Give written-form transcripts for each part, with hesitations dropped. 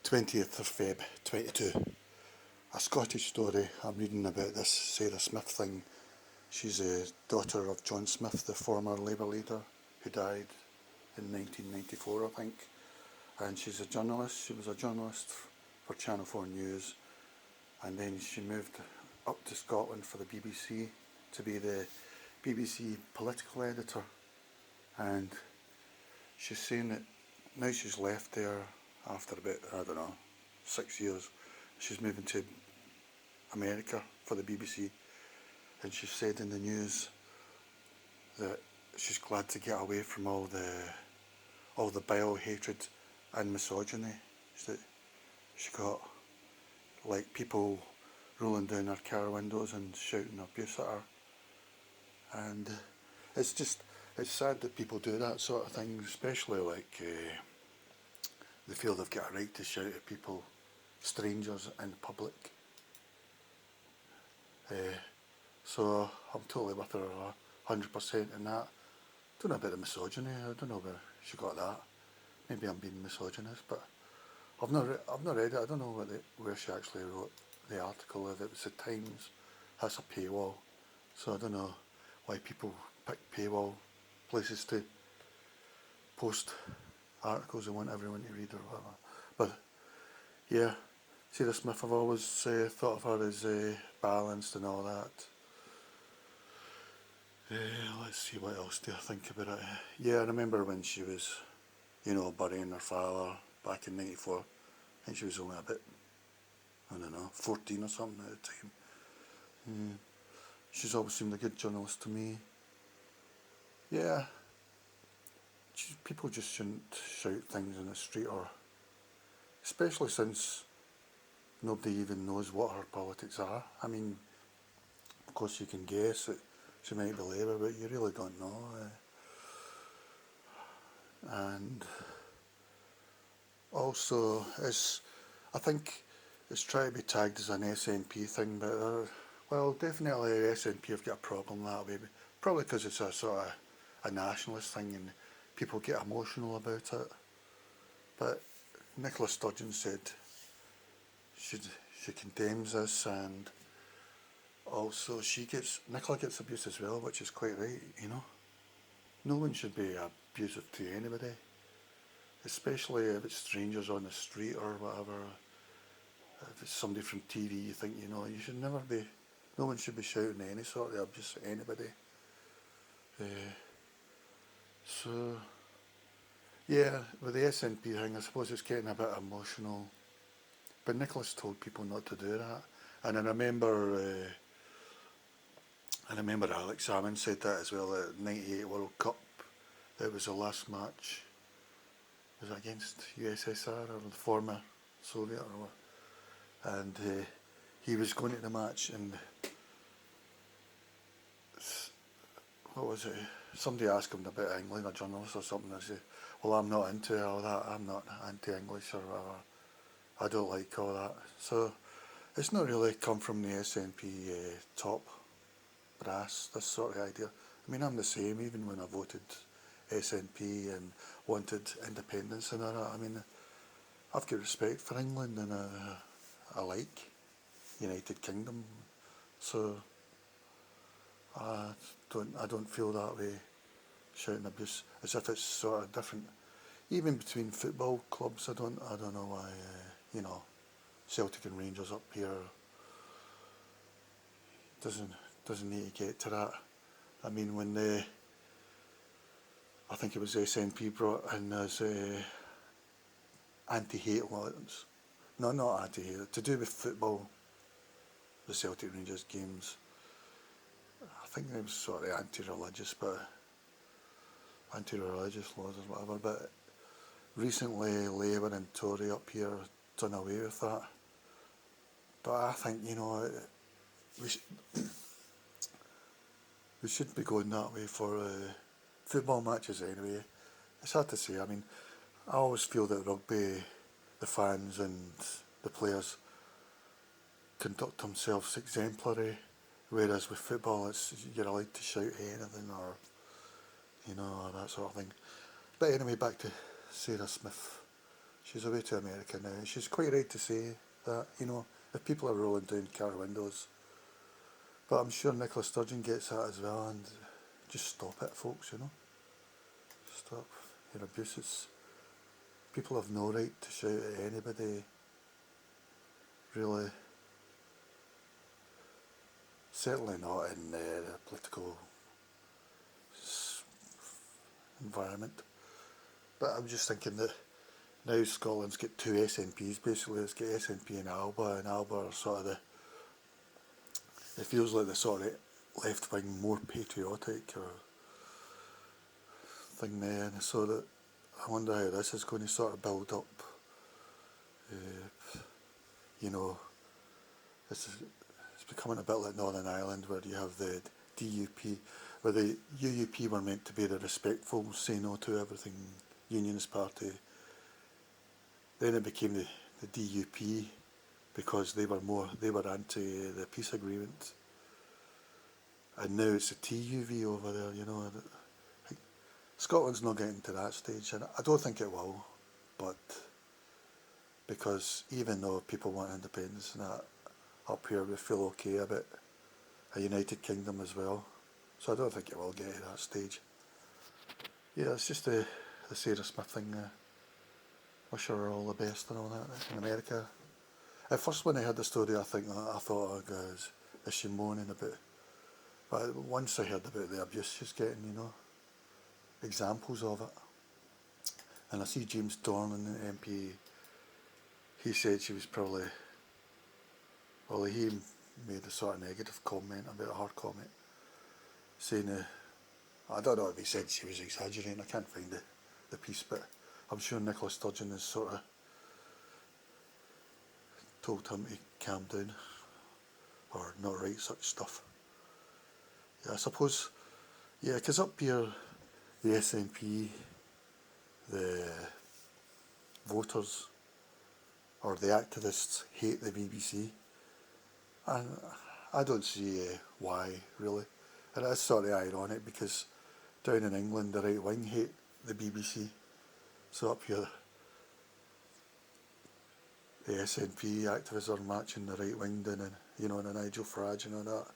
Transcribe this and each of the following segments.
20th of Feb 22. A Scottish story. I'm reading about this Sarah Smith thing. She's a daughter of John Smith, the former Labour leader, who died in 1994, I think. And she's a journalist. She was a journalist for Channel 4 News. And then she moved up to Scotland for the BBC to be the BBC political editor. And she's saying that now she's left there after about, 6 years. She's moving to America for the BBC. And she said in the news that she's glad to get away from all the bile, hatred and misogyny. She got like people rolling down her car windows and shouting abuse at her. And it's sad that people do that sort of thing, especially like they feel they've got a right to shout at people, strangers in public. So I'm totally with her 100% in that. Don't know about the misogyny. I don't know where she got that. Maybe I'm being misogynist, but I've not read it. I don't know where she actually wrote the article. If it was the Times, that's a paywall. So I don't know why people pick paywall places to post articles they want everyone to read or whatever. But yeah, Sarah Smith, I've always thought of her as balanced and all that. Let's see, what else do I think about it? Yeah, I remember when she was, burying her father back in '94. I think she was only a bit, 14 or something at the time. She's always seemed a good journalist to me. Yeah, people just shouldn't shout things in the street, or especially since nobody even knows what her politics are. I mean, of course you can guess that she might be Labour, but you really don't know. And also, I think it's trying to be tagged as an SNP thing, but definitely SNP have got a problem that way. Probably because it's a sort of a nationalist thing and people get emotional about it. But Nicola Sturgeon said she condemns this, and also Nicola gets abuse as well, which is quite right, No one should be abusive to anybody, especially if it's strangers on the street or whatever. If it's somebody from TV, you think, you should never be, no one should be shouting any sort of abuse at anybody. So, yeah, with the SNP thing, I suppose it's getting a bit emotional. But Nicola's told people not to do that. And I remember Alex Salmon said that as well at '98 World Cup. It was the last match. Was it against USSR or the former Soviet or what? And he was going to the match, and what was it? Somebody asked him about England, a journalist or something. I said, "Well, I'm not into all that. I'm not anti-English or whatever. I don't like all that." So it's not really come from the SNP top brass, this sort of idea. I mean, I'm the same, even when I voted SNP and wanted independence and all that. I mean, I've got respect for England, and I like United Kingdom. So I don't feel that way, shouting abuse as if it's sort of different. Even between football clubs, I don't know why Celtic and Rangers up here doesn't need to get to that. I mean, when I think it was SNP brought in as anti-hate laws. No, not anti-hate, to do with football, the Celtic Rangers games. I think it was sort of anti-religious laws or whatever, but recently Labour and Tory up here have done away with that. But I think, we should be going that way for football matches anyway. It's hard to say. I mean, I always feel that rugby, the fans and the players conduct themselves exemplary, whereas with football, you're allowed to shout anything or that sort of thing. But anyway, back to Sarah Smith. She's away to America now. She's quite right to say that, you know, if people are rolling down car windows. But I'm sure Nicola Sturgeon gets that as well, and just stop it, folks, you know. Stop your abuses. People have no right to shout at anybody, really. Certainly not in the political environment. But I'm just thinking that now Scotland's got two SNPs basically. It's got SNP and Alba are sort of it feels like the sort of left wing, more patriotic or thing there. And so that I wonder how this is going to sort of build up. You know, it's becoming a bit like Northern Ireland, where you have the DUP, where the UUP were meant to be the respectful, say no to everything Unionist Party. Then it became the DUP because they were anti the peace agreement, and now it's the TUV over there. You know, Scotland's not getting to that stage, and I don't think it will. But because even though people want independence and that, up here we feel okay about a United Kingdom as well. So I don't think it will get to that stage. Yeah, it's just the Sarah Smith thing. Wish her all the best and all that in America. At first when I heard the story, I thought, oh God, is she moaning about? But once I heard about the abuse she's getting, you know, examples of it. And I see James Dornan, the MP, he said she was probably, well, he made a sort of negative comment about her comment, saying, I don't know if he said she was exaggerating, I can't find the piece, but I'm sure Nicola Sturgeon has sort of told him to calm down or not write such stuff. Yeah, I suppose, yeah, because up here, the SNP, the voters or the activists hate the BBC, and I don't see why, really. And it's sort of ironic because down in England the right wing hate the BBC, so up here the SNP activists are matching the right wing down in, you know, in Nigel Farage and all that,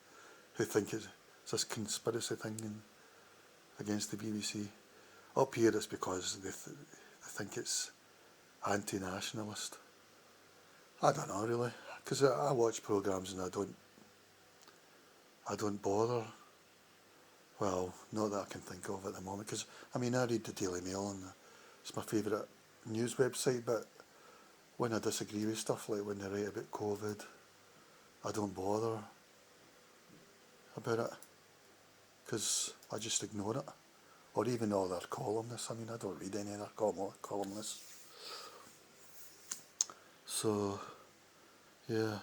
who think it's this conspiracy thing against the BBC. Up here it's because they think it's anti-nationalist. I don't know really, because I watch programmes and I don't bother. Well, not that I can think of at the moment, because I mean I read the Daily Mail and it's my favourite news website, but when I disagree with stuff, like when they write about COVID, I don't bother about it, because I just ignore it. Or even all their columnists, I mean I don't read any of their columnists. So, yeah,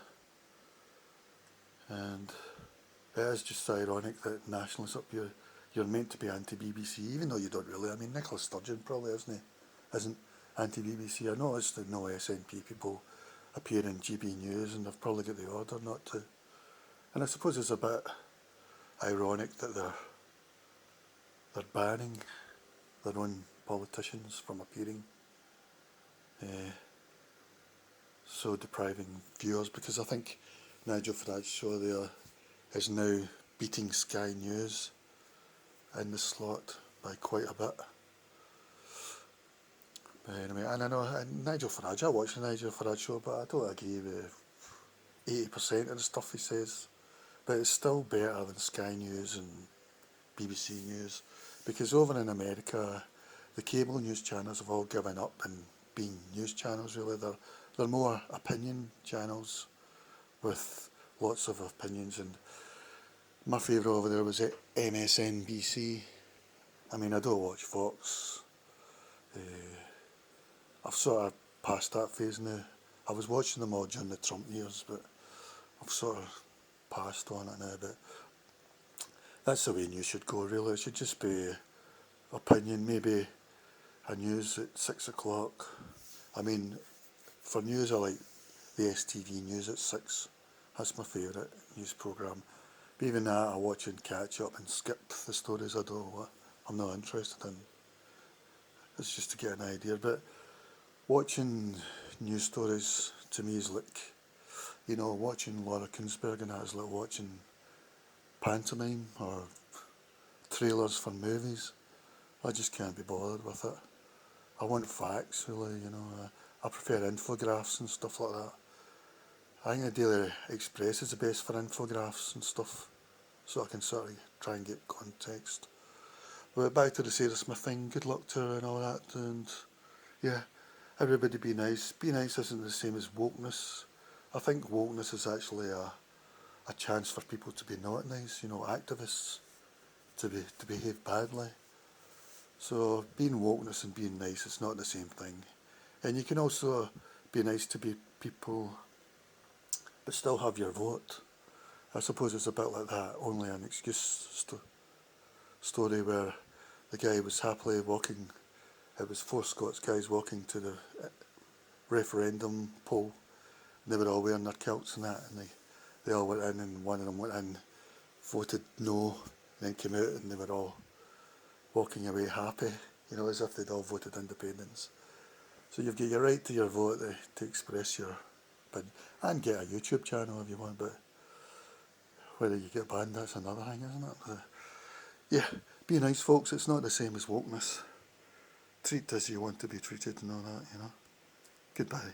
and it is just ironic that nationalists up here, you're meant to be anti-BBC, even though you don't really. I mean, Nicola Sturgeon probably isn't anti-BBC. I noticed that no SNP people appear in GB News, and they've probably got the order not to. And I suppose it's a bit ironic that they're banning their own politicians from appearing, so depriving viewers, because I think Nigel Farage's show there is now beating Sky News in the slot by quite a bit. But anyway, and I know Nigel Farage, I watch the Nigel Farage show, but I don't agree with 80% of the stuff he says. But it's still better than Sky News and BBC News, because over in America, the cable news channels have all given up in being news channels. Really, they're more opinion channels with lots of opinions. And my favourite over there was MSNBC. I mean, I don't watch Fox. I've sort of passed that phase now. I was watching them all during the Trump years, but I've sort of passed on it now. But that's the way news should go, really. It should just be opinion, maybe a news at 6 o'clock. I mean, for news I like the STV News at 6. That's my favourite news programme. But even that I watch and catch up and skip the stories I'm not interested in. It's just to get an idea. But watching news stories to me is like, you know, watching Laura Kuenssberg and that is like watching pantomime or trailers for movies. I just can't be bothered with it. I want facts, really, you know. I prefer infographics and stuff like that. I think the Daily Express is the best for infographics and stuff, so I can sort of try and get context. But back to the Sarah Smith thing, good luck to her and all that, and yeah, everybody be nice. Be nice isn't the same as wokeness. I think wokeness is actually a chance for people to be not nice, you know, activists, to behave badly. So being wokeness and being nice is not the same thing. And you can also be nice to be people but still have your vote. I suppose it's a bit like that, only an excuse story where the guy was happily walking, it was four Scots guys walking to the referendum poll, and they were all wearing their kilts and that, and they all went in, and one of them went in, voted no, and then came out and they were all walking away happy, you know, as if they'd all voted independence. So you've got your right to your vote to express your opinion, and get a YouTube channel if you want, but whether you get banned, that's another thing, isn't it? Yeah, be nice, folks. It's not the same as wokeness. Treat as you want to be treated and all that, you know. Goodbye.